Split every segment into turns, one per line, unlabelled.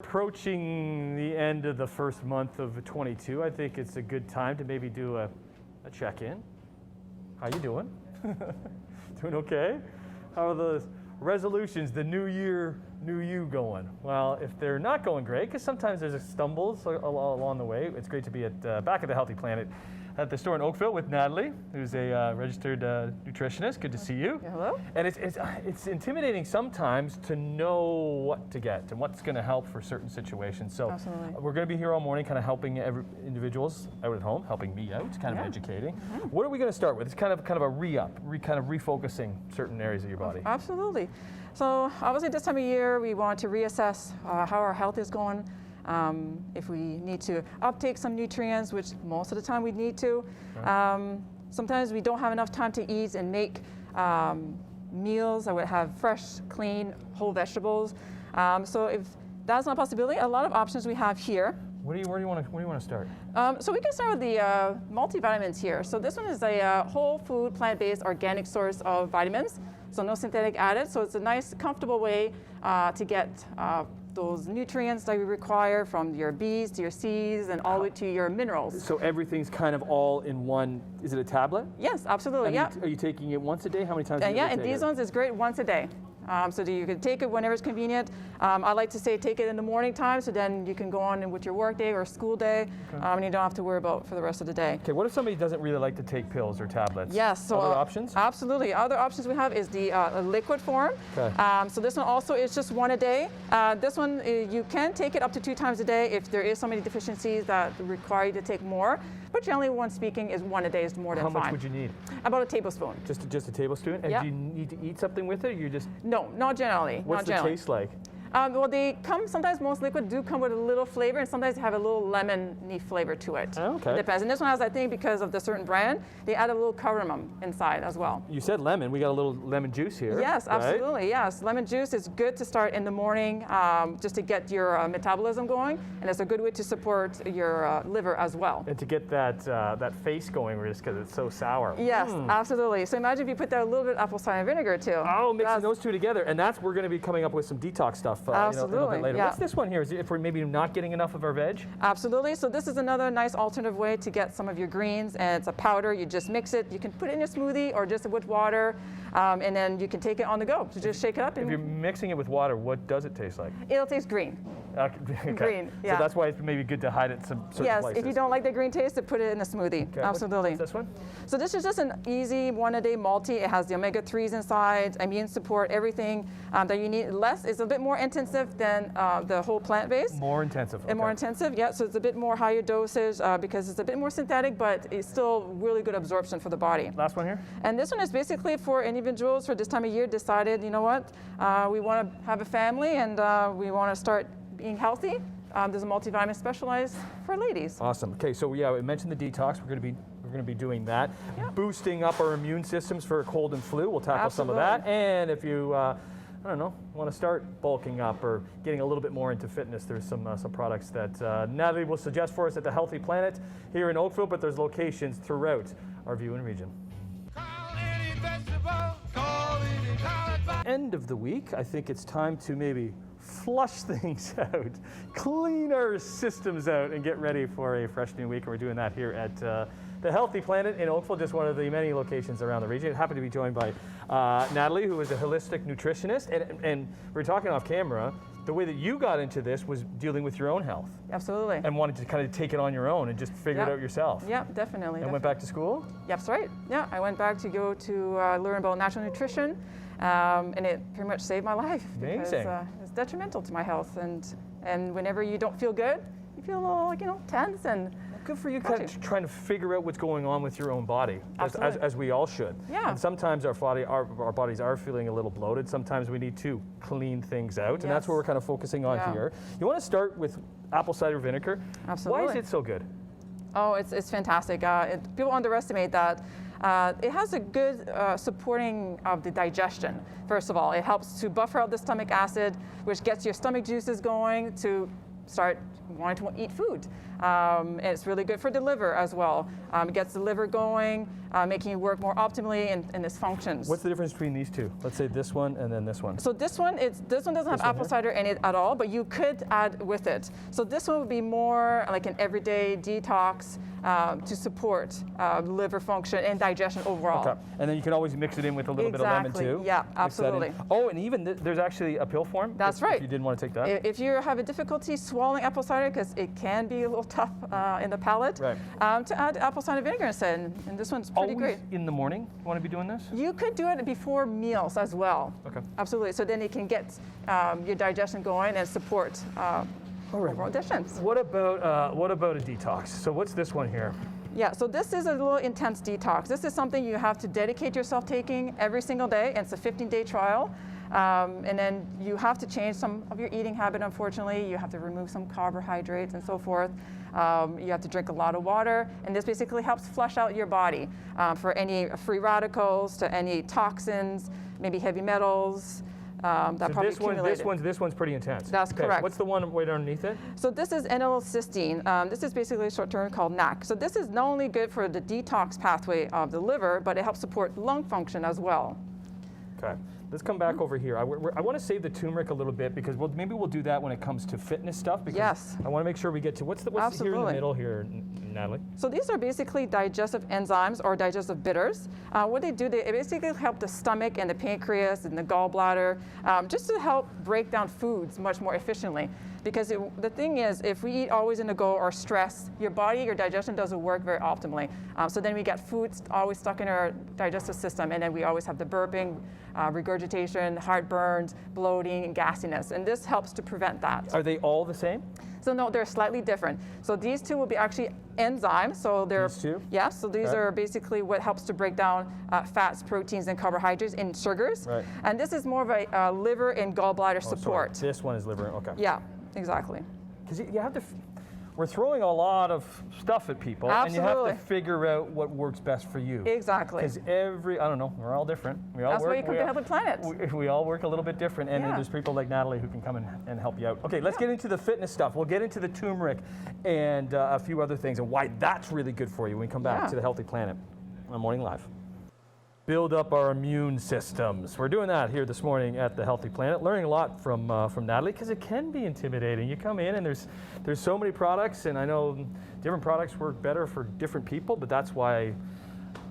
Approaching the end of the first month of 22, I think it's a good time to maybe do a check-in. How you doing? Doing okay? How are the resolutions, the new year, new you going? Well, if they're not going great, because sometimes there's stumbles along the way, it's great to be back at the Healthy Planet at the store in Oakville with Natalie, who's a registered nutritionist. Good to see you.
Hello.
And it's intimidating sometimes to know what to get and what's going to help for certain situations. So
Absolutely.
We're going to be here all morning, kind of helping individuals out at home, helping me out, kind of educating. Mm-hmm. What are we going to start with? It's kind of a kind of refocusing certain areas of your body.
Absolutely. So obviously this time of year we want to reassess how our health is going. If we need to uptake some nutrients, which most of the time we need to. Okay. Sometimes we don't have enough time to eat and make meals that would have fresh, clean, whole vegetables. So if that's not a possibility, a lot of options we have here.
Where do you want to start?
So we can start with the multivitamins here. So this one is a whole food, plant-based, organic source of vitamins. So no synthetic added. So it's a nice, comfortable way to get those nutrients that you require, from your B's to your C's and all the way to your minerals.
So everything's kind of all in one. Is it a tablet?
Yes, absolutely. Yeah.
Are you taking it once a day? How many times?
Yeah, and these ones is great once a day. So you can take it whenever it's convenient. I like to say take it in the morning time, so then you can go on with your work day or school day, and you don't have to worry about for the rest of the day.
Okay, what if somebody doesn't really like to take pills or tablets?
Yes, so
other options?
Absolutely. Other options we have is the liquid form. Okay. So this one also is just one a day. This one, you can take it up to 2 times a day if there is so many deficiencies that require you to take more. But generally, one speaking, is one a day is more than fine.
How much would you need?
About a tablespoon.
Just a tablespoon? And do you need to eat something with it, or you just?
No, not generally.
What's the taste like?
Well, they come, sometimes most liquid do come with a little flavor, and sometimes they have a little lemony flavor to it.
Oh, okay.
It depends. And this one has, I think, because of the certain brand, they add a little cardamom inside as well.
You said lemon. We got a little lemon juice here.
Yes, absolutely. Yes. Lemon juice is good to start in the morning just to get your metabolism going, and it's a good way to support your liver as well.
And to get that face going, just because it's so sour.
Yes, absolutely. So imagine if you put that a little bit of apple cider vinegar too.
Oh, mixing those two together. And we're going to be coming up with some detox stuff
absolutely.
A little bit later.
Yeah.
What's this one here? Is it if we're maybe not getting enough of our veg?
Absolutely. So this is another nice alternative way to get some of your greens, and it's a powder. You just mix it. You can put it in your smoothie or just with water, and then you can take it on the go. So just shake it up.
If you're mixing it with water, what does it taste like?
It'll taste green.
Okay.
Green, yeah.
So that's why it's maybe good to hide it some certain places.
If you don't like the green taste, put it in a smoothie. Okay. Absolutely.
What's this one?
So this is just an easy one-a-day multi. It has the omega-3s inside, immune support, everything that you need. Less is a bit more intensive than the whole plant-based.
More intensive. Okay.
And more intensive, yeah. So it's a bit more higher dosage because it's a bit more synthetic, but it's still really good absorption for the body.
Last one here.
And this one is basically for individuals for this time of year decided, you know what, we want to have a family and we want to start being healthy. There's a multivitamin specialized for ladies.
Awesome. Okay, so yeah, we mentioned the detox. We're going to be doing that. Yeah. Boosting up our immune systems for cold and flu. We'll tackle some of that. And if you, I don't know, want to start bulking up or getting a little bit more into fitness, there's some products that Natalie will suggest for us at the Healthy Planet here in Oakville, but there's locations throughout our viewing region. End of the week, I think it's time to maybe flush things out, clean our systems out, and get ready for a fresh new week. And we're doing that here at the Healthy Planet in Oakville, just one of the many locations around the region. Happy to be joined by Natalie, who is a holistic nutritionist. And we were talking off camera, the way that you got into this was dealing with your own health.
Absolutely.
And wanted to kind of take it on your own and just figure it out yourself.
Yeah, definitely.
And went back to school?
Yep, that's right. Yeah, I went back to go to learn about natural nutrition, and it pretty much saved my life.
Amazing.
Because it's detrimental to my health, and whenever you don't feel good, you feel a little, tense and.
Good for you, kind of trying to figure out what's going on with your own body, as we all should.
Yeah.
And sometimes our bodies are feeling a little bloated. Sometimes we need to clean things out, and that's what we're kind of focusing on here. You want to start with apple cider vinegar.
Absolutely.
Why is it so good?
Oh, it's fantastic. People underestimate that. It has a good supporting of the digestion. First of all, it helps to buffer out the stomach acid, which gets your stomach juices going to start wanting to eat food. And it's really good for the liver as well. It gets the liver going, making it work more optimally in its functions.
What's the difference between these two? Let's say this one and then this one.
So this one doesn't have apple cider in it at all, but you could add with it. So this one would be more like an everyday detox to support liver function and digestion overall.
Okay. And then you can always mix it in with a little bit of lemon too.
Yeah,
Mix that in.
absolutely.
Oh, and even there's actually a pill form.
That's right.
If you didn't want to take that.
If you have a difficulty swallowing apple cider, because it can be a little tough in the palate,
Right.
to add apple cider vinegar instead, and this one's pretty
Always
great.
in the morning, you want to be doing this?
You could do it before meals as well.
Okay.
Absolutely. So then it can get your digestion going and support overall digestion.
What about a detox? So what's this one here?
Yeah, so this is a little intense detox. This is something you have to dedicate yourself taking every single day, and it's a 15-day trial. And then you have to change some of your eating habit, unfortunately. You have to remove some carbohydrates and so forth. You have to drink a lot of water, and this basically helps flush out your body for any free radicals, to any toxins, maybe heavy metals. That
So
probably
this one's pretty intense.
That's correct.
What's the one right underneath it?
So this is N-acetylcysteine. This is basically a short term called NAC. So this is not only good for the detox pathway of the liver, but it helps support lung function as well.
Okay. Let's come back over here. I want to save the turmeric a little bit because maybe we'll do that when it comes to fitness stuff. Because
Yes.
I want to make sure we get to what's here in the
Absolutely.
middle here, Natalie.
So these are basically digestive enzymes or digestive bitters. What they do, they basically help the stomach and the pancreas and the gallbladder just to help break down foods much more efficiently. Because the thing is, if we eat always in a go or stress, your body, your digestion doesn't work very optimally. So then we get food always stuck in our digestive system, and then we always have the burping, regurgitation, heartburn, bloating, and gassiness. And this helps to prevent that.
Are they all the same?
So no, they're slightly different. So these two will be actually enzymes. So they're
These two?
Yeah. So these
Okay.
are basically what helps to break down fats, proteins, and carbohydrates in sugars.
Right.
And this is more of a liver and gallbladder support.
Sorry. This one is liver. Okay.
Yeah, exactly.
Because you have to. We're throwing a lot of stuff at people, and you have
Absolutely.
to figure out what works best for you.
Exactly.
Because I don't know, we're all different. We all
That's
work.
why you come to Healthy Planet.
We all work a little bit different, and
Yeah.
there's people like Natalie who can come and help you out. Okay, let's get into the fitness stuff. We'll get into the turmeric and a few other things and why that's really good for you when we come back
Yeah.
to the Healthy Planet on Morning Live. Build up our immune systems. We're doing that here this morning at the Healthy Planet, learning a lot from Natalie because it can be intimidating. You come in and there's so many products, and I know different products work better for different people, but that's why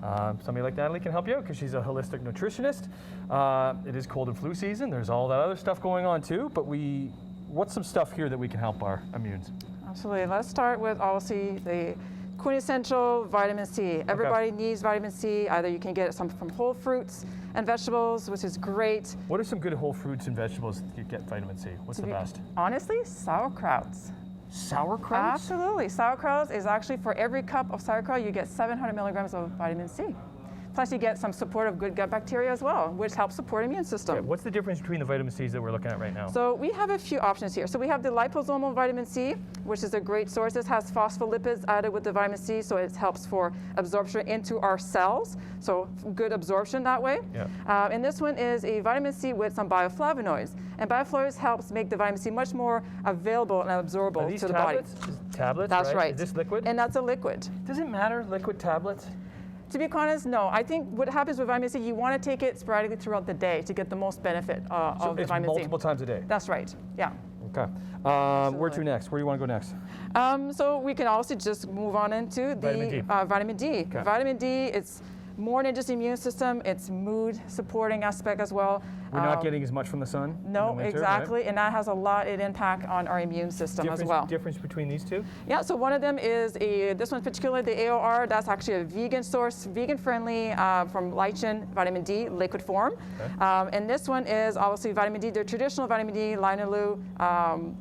somebody like Natalie can help you out because she's a holistic nutritionist. It is cold and flu season. There's all that other stuff going on too, but what's some stuff here that we can help our immunes?
Absolutely. Let's start with obviously the quintessential vitamin C. Everybody needs vitamin C. Either you can get some from whole fruits and vegetables, which is great.
What are some good whole fruits and vegetables that you get vitamin C? What's the best?
Honestly, sauerkrauts.
Sauerkraut?
Absolutely. Sauerkraut is actually, for every cup of sauerkraut, you get 700 milligrams of vitamin C. Plus you get some support of good gut bacteria as well, which helps support immune system.
Okay, what's the difference between the vitamin C's that we're looking at right now?
So we have a few options here. So we have the liposomal vitamin C, which is a great source. This has phospholipids added with the vitamin C, so it helps for absorption into our cells. So good absorption that way.
Yeah.
And this one is a vitamin C with some bioflavonoids. And bioflavonoids helps make the vitamin C much more available and absorbable
Are these
to the
tablets?
body.
Tablets,
That's right.
Is this liquid?
And that's a liquid.
Does it matter, liquid tablets?
To be honest, no. I think what happens with vitamin C, you want to take it sporadically throughout the day to get the most benefit of the
It's
vitamin
multiple
C.
times a day?
That's right, yeah.
Okay. Where to next? Where do you want to go next?
So we can also just move on into the
Vitamin D.
Vitamin D.
Okay.
Vitamin D, it's more than just immune system, it's mood supporting aspect as well.
We're not getting as much from the sun? in
No,
the winter,
exactly,
right?
and that has a lot of impact on our immune system as well.
Difference between these two?
Yeah, so one of them is this one particularly, the AOR, that's actually a vegan source, vegan friendly from lichen, vitamin D, liquid form.
Okay.
And this one is obviously vitamin D, the traditional vitamin D, linalool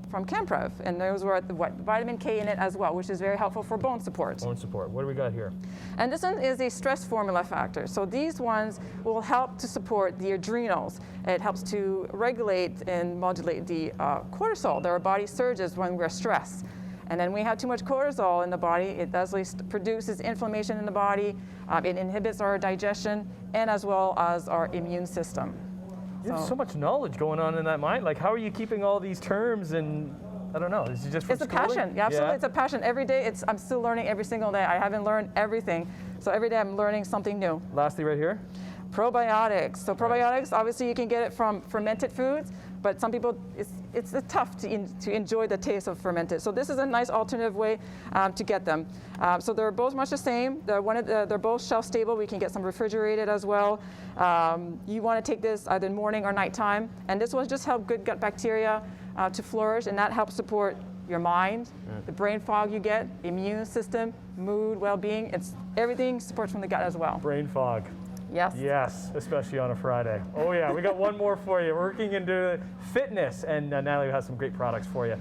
from Camprev. And those were vitamin K in it as well, which is very helpful for bone support.
Bone support. What do we got here?
And this one is a stress formula factor. So these ones will help to support the adrenals. It helps to regulate and modulate the cortisol that our body surges when we're stressed. And then we have too much cortisol in the body, it does produces inflammation in the body, it inhibits our digestion, and as well as our immune system.
You have so much knowledge going on in that mind. Like, how are you keeping all these terms and I don't know. Is it just from
It's a
schooling?
passion. Yeah, absolutely. It's a passion. Every day, I'm still learning every single day. I haven't learned everything. So every day I'm learning something new.
Lastly, right here.
Probiotics. So probiotics, obviously you can get it from fermented foods, but some people, it's tough to enjoy the taste of fermented. So this is a nice alternative way to get them. So they're both much the same. They're both shelf stable. We can get some refrigerated as well. You want to take this either morning or nighttime. And this will just help good gut bacteria to flourish, and that helps support your mind, the brain fog you get, immune system, mood, well-being. Everything supports from the gut as well.
Brain fog.
Yes.
Yes, especially on a Friday. Oh yeah, we got one more for you. Working into fitness, and Natalie has some great products for you,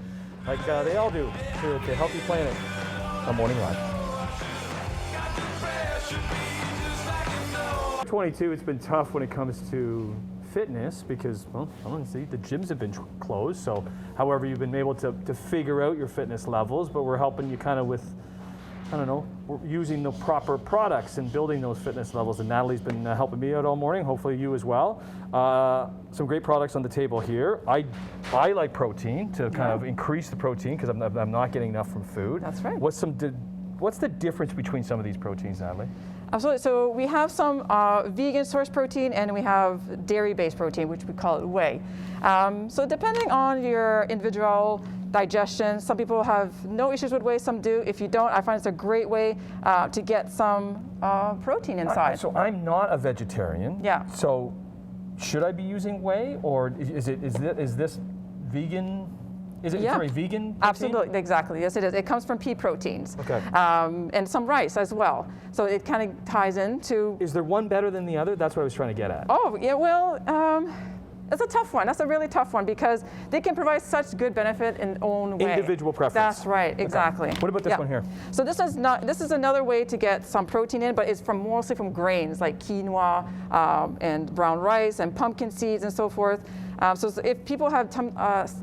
like they all do, to help you plan it. A morning run. 22, it's been tough when it comes to fitness because, well, honestly, the gyms have been closed. So, however, you've been able to figure out your fitness levels, but we're helping you kind of with, I don't know, we're using the proper products and building those fitness levels. And Natalie's been helping me out all morning, hopefully you as well. Some great products on the table here. I like protein to kind of increase the protein because I'm not getting enough from food.
That's right.
What's the difference between some of these proteins, Natalie?
Absolutely. So we have some vegan source protein and we have dairy-based protein, which we call it whey. So depending on your individual digestion, some people have no issues with whey, some do. If you don't, I find it's a great way to get some protein inside.
So I'm not a vegetarian.
Yeah.
So should I be using whey, or is this vegan? Is it sorry, vegan protein?
Absolutely, exactly. Yes, it is. It comes from pea proteins.
Okay.
And some rice as well. So it kind of ties into.
Is there one better than the other? That's what I was trying to get at.
Oh, yeah, well, it's a tough one. That's a really tough one because they can provide such good benefit in own way.
Individual preference.
That's right, exactly.
Okay. What about this one here?
So this is another way to get some protein in, but it's mostly from grains like quinoa and brown rice and pumpkin seeds and so forth. So if people have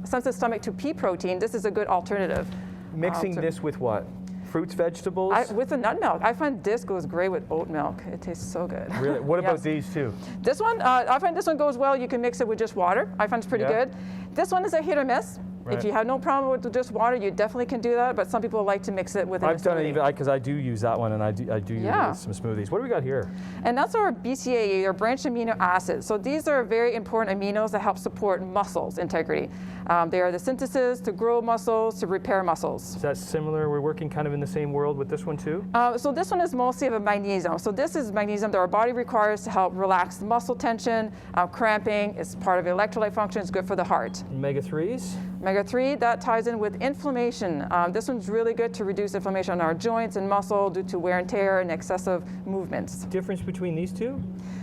sensitive stomach to pea protein, this is a good alternative.
Mixing this with what? Fruits, vegetables?
With the nut milk. I find this goes great with oat milk. It tastes so good.
Really? What about these two?
This one, I find this one goes well. You can mix it with just water. I find it's pretty good. This one is a hit or miss. Right. If you have no problem with just water, you definitely can do that, but some people like to mix it with an
I've done it even because I do use that one, and I do use some smoothies. What do we got here? And
that's our BCAA, or branched amino acids. So these are very important aminos that help support muscles integrity. They are the synthesis to grow muscles, to repair muscles.
Is that similar? We're working kind of in the same world with this one too?
So this one is mostly of a magnesium. So this is magnesium that our body requires to help relax muscle tension, cramping. It's part of electrolyte function. It's good for the heart.
Omega-3s?
Omega-3, that ties in with inflammation. This one's really good to reduce inflammation on our joints and muscle due to wear and tear and excessive movements.
Difference between these two?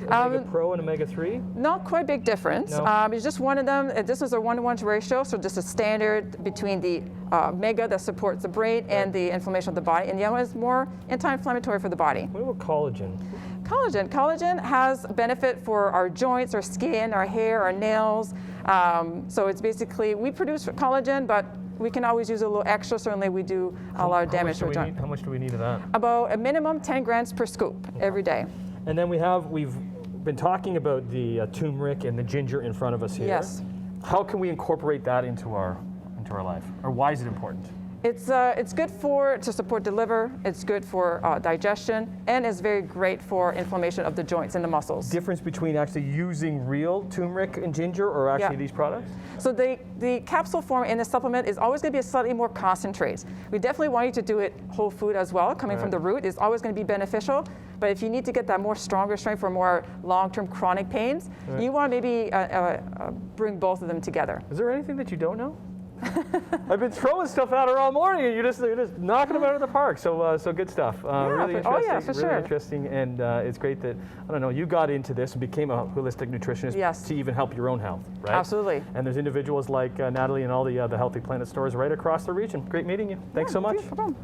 Omega Pro and Omega-3?
Not quite big difference.
No.
It's just one of them. This is a 1-to-1 ratio, so just a standard between the omega that supports the brain and the inflammation of the body, and the other one is more anti-inflammatory for the body.
What about collagen?
Collagen has benefit for our joints, our skin, our hair, our nails. So it's basically, we produce collagen, but we can always use a little extra. Certainly we do a lot of damage to our joint.
How much do we need of that?
About a minimum 10 grams per scoop every day.
And then we've been talking about the turmeric and the ginger in front of us here.
Yes.
How can we incorporate that into our life? Or why is it important?
It's good to support the liver, it's good for digestion, and it's very great for inflammation of the joints and the muscles.
Difference between actually using real turmeric and ginger or actually these products?
So the capsule form in the supplement is always going to be a slightly more concentrate. We definitely want you to do it whole food as well, coming from the root is always going to be beneficial. But if you need to get that more stronger strength for more long-term chronic pains, you want to maybe bring both of them together.
Is there anything that you don't know? I've been throwing stuff at her all morning, and you're just knocking them out of the park. So good stuff. Really interesting. Really interesting, and it's great that you got into this and became a holistic nutritionist to even help your own health, right?
Absolutely.
And there's individuals like Natalie and all the Healthy Planet stores right across the region. Great meeting you. Thanks so much.
No problem.